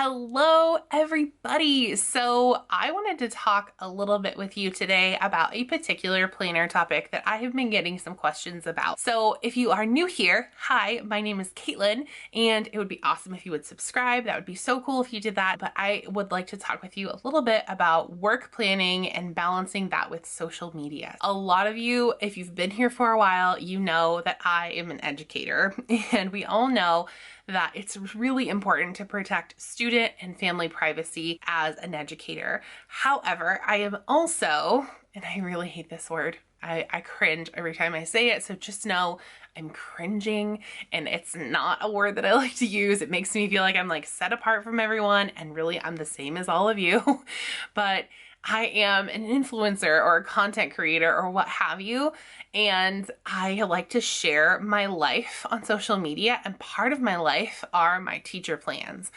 Hello, everybody. So I wanted to talk a little bit with you today about a particular planner topic that I have been getting some questions about. So if you are new here, hi, my name is Caitlin, and it would be awesome if you would subscribe. That would be so cool if you did that. But I would like to talk with you a little bit about work planning and balancing that with social media. A lot of you, if you've been here for a while, you know that I am an educator, and we all know that it's really important to protect student and family privacy as an educator. However, I am also, and I really hate this word, I cringe every time I say it, so just know I'm cringing, and it's not a word that I like to use. It makes me feel like I'm like set apart from everyone, and really I'm the same as all of you. But I am an influencer or a content creator or what have you, and I like to share my life on social media, and part of my life are my teacher plans.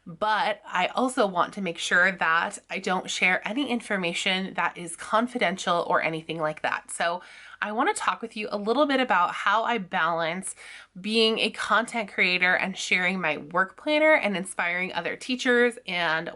But I also want to make sure that I don't share any information that is confidential or anything like that. So I want to talk with you a little bit about how I balance being a content creator and sharing my work planner and inspiring other teachers and,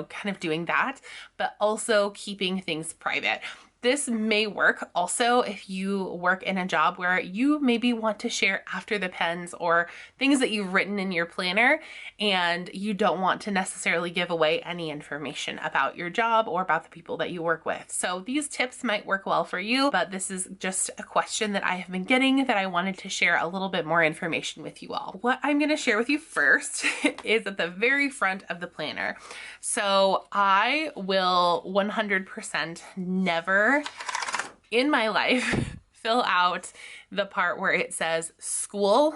kind of doing that, but also keeping things private. This may work also if you work in a job where you maybe want to share after the pens or things that you've written in your planner, and you don't want to necessarily give away any information about your job or about the people that you work with. So these tips might work well for you, but this is just a question that I have been getting that I wanted to share a little bit more information with you all. What I'm going to share with you first is at the very front of the planner. So I will 100% never in my life fill out the part where it says school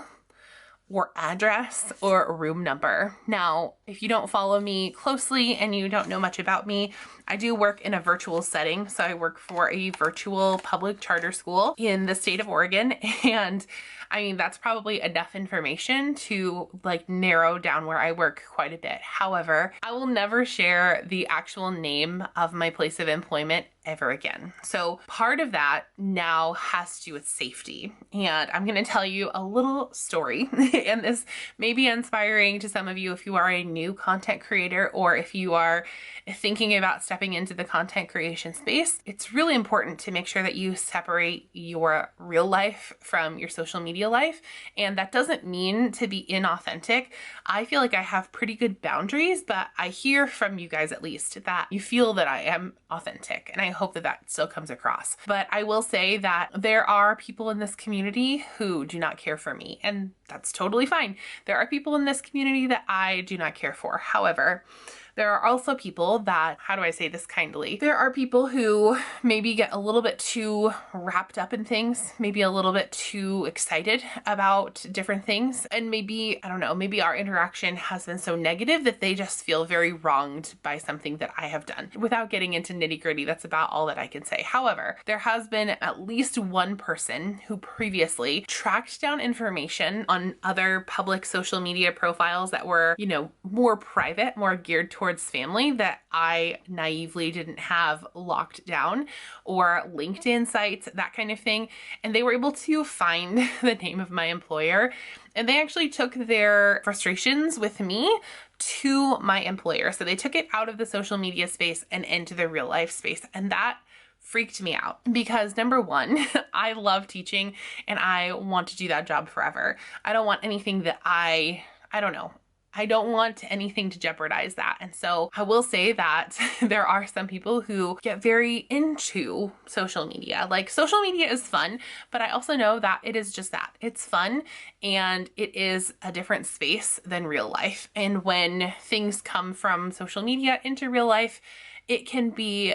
or address or room number. Now, if you don't follow me closely and you don't know much about me, I do work in a virtual setting. So I work for a virtual public charter school in the state of Oregon. And I mean, that's probably enough information to narrow down where I work quite a bit. However, I will never share the actual name of my place of employment ever again. So part of that now has to do with safety. And I'm going to tell you a little story, and this may be inspiring to some of you if you are a new content creator or if you are thinking about stepping into the content creation space. It's really important to make sure that you separate your real life from your social media life. And that doesn't mean to be inauthentic. I feel like I have pretty good boundaries, but I hear from you guys at least that you feel that I am authentic, and I hope that that still comes across. But I will say that there are people in this community who do not care for me, and that's totally fine. There are people in this community that I do not care for. However, there are also people that, how do I say this kindly? There are people who maybe get a little bit too wrapped up in things, maybe a little bit too excited about different things. And maybe, I don't know, maybe our interaction has been so negative that they just feel very wronged by something that I have done. Without getting into nitty gritty, that's about all that I can say. However, there has been at least one person who previously tracked down information on other public social media profiles that were, more private, more geared towards family, that I naively didn't have locked down, or LinkedIn sites, that kind of thing. And they were able to find the name of my employer, and they actually took their frustrations with me to my employer. So they took it out of the social media space and into the real life space. And that freaked me out because, number one, I love teaching and I want to do that job forever. I don't want anything that I don't know. I don't want anything to jeopardize that. And so I will say that there are some people who get very into social media. Like, social media is fun, but I also know that it is just that. It's fun, and it is a different space than real life. And when things come from social media into real life, it can be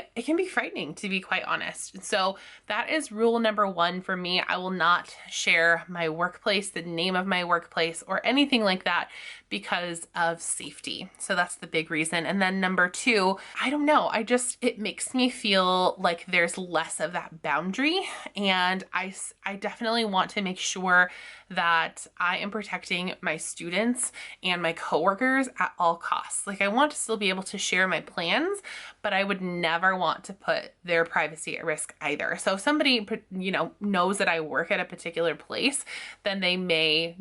frightening, to be quite honest. So that is rule number one for me. I will not share my workplace, the name of my workplace, or anything like that because of safety. So that's the big reason. And then number two, I don't know, it makes me feel like there's less of that boundary. And I definitely want to make sure that I am protecting my students and my coworkers at all costs. Like, I want to still be able to share my plans, but I would never want to put their privacy at risk either. So if somebody, knows that I work at a particular place, then they may,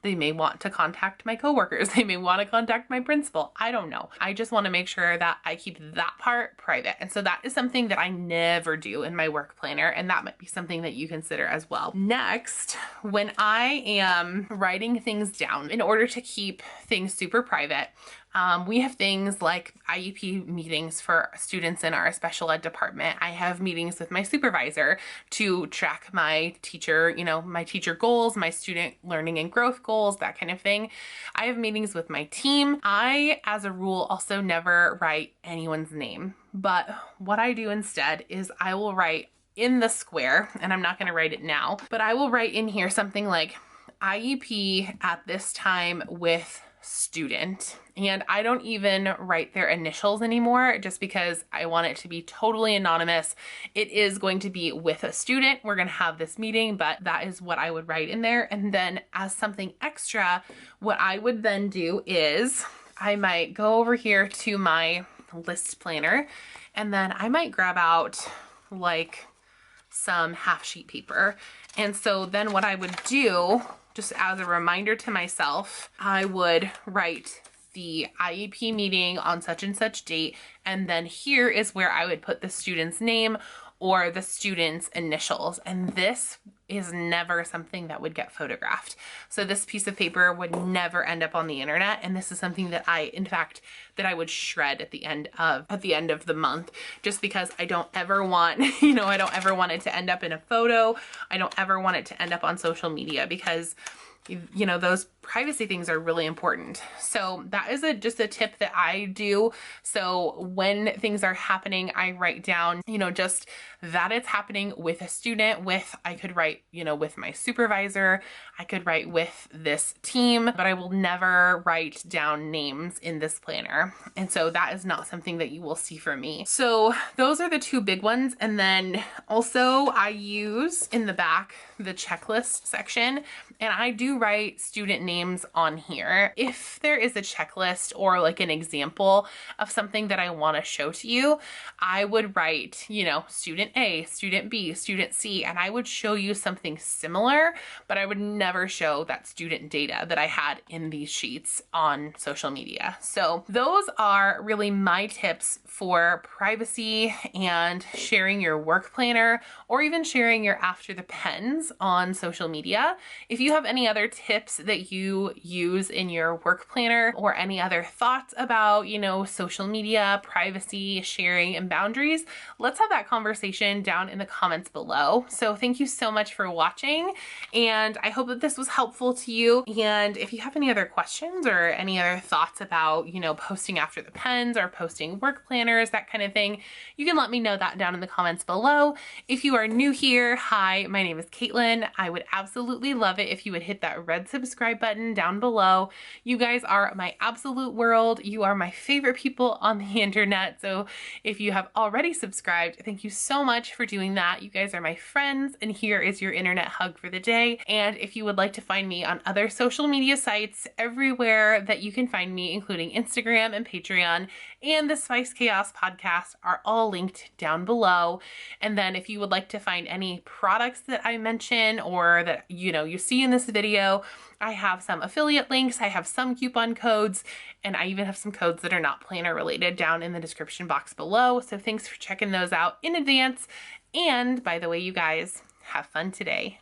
They may want to contact my coworkers. They may want to contact my principal. I don't know. I just want to make sure that I keep that part private. And so that is something that I never do in my work planner. And that might be something that you consider as well. Next, when I am writing things down, in order to keep things super private, we have things like IEP meetings for students in our special ed department. I have meetings with my supervisor to track my teacher, my teacher goals, my student learning and growth goals, that kind of thing. I have meetings with my team. I, as a rule, also never write anyone's name. But what I do instead is I will write in the square, and I'm not going to write it now, but I will write in here something like IEP at this time with student. And I don't even write their initials anymore just because I want it to be totally anonymous. It is going to be with a student. We're going to have this meeting, but that is what I would write in there. And then as something extra, what I would then do is I might go over here to my list planner, and then I might grab out like some half sheet paper. And so then what I would do, just as a reminder to myself, I would write the IEP meeting on such and such date, and then here is where I would put the student's name or the student's initials. And this is never something that would get photographed. So this piece of paper would never end up on the internet. And this is something that I would shred at the end of the month, just because I don't ever want, I don't ever want it to end up in a photo. I don't ever want it to end up on social media because those privacy things are really important. So that is just a tip that I do. So when things are happening, I write down, just that it's happening with a student, I could write, with my supervisor, I could write with this team, but I will never write down names in this planner. And so that is not something that you will see from me. So those are the two big ones. And then also I use in the back the checklist section, and I do write student names on here. If there is a checklist or like an example of something that I want to show to you, I would write, student A, student B, student C, and I would show you something similar, but I would never show that student data that I had in these sheets on social media. So those are really my tips for privacy and sharing your work planner, or even sharing your after the pens on social media. If you have any other tips that you use in your work planner, or any other thoughts about, social media, privacy, sharing, and boundaries, let's have that conversation down in the comments below. So thank you so much for watching, and I hope that this was helpful to you. And if you have any other questions or any other thoughts about, posting after the pens or posting work planners, that kind of thing, you can let me know that down in the comments below. If you are new here, hi, my name is Caitlin. I would absolutely love it if you would hit that red subscribe button down below. You guys are my absolute world. You are my favorite people on the internet. So if you have already subscribed, thank you so much for doing that. You guys are my friends, and here is your internet hug for the day. And if you would like to find me on other social media sites, everywhere that you can find me, including Instagram and Patreon and the Spice Chaos podcast, are all linked down below. And then if you would like to find any products that I mention or that you see in this video, I have some affiliate links, I have some coupon codes, and I even have some codes that are not planner related down in the description box below. So thanks for checking those out in advance. And by the way, you guys, have fun today.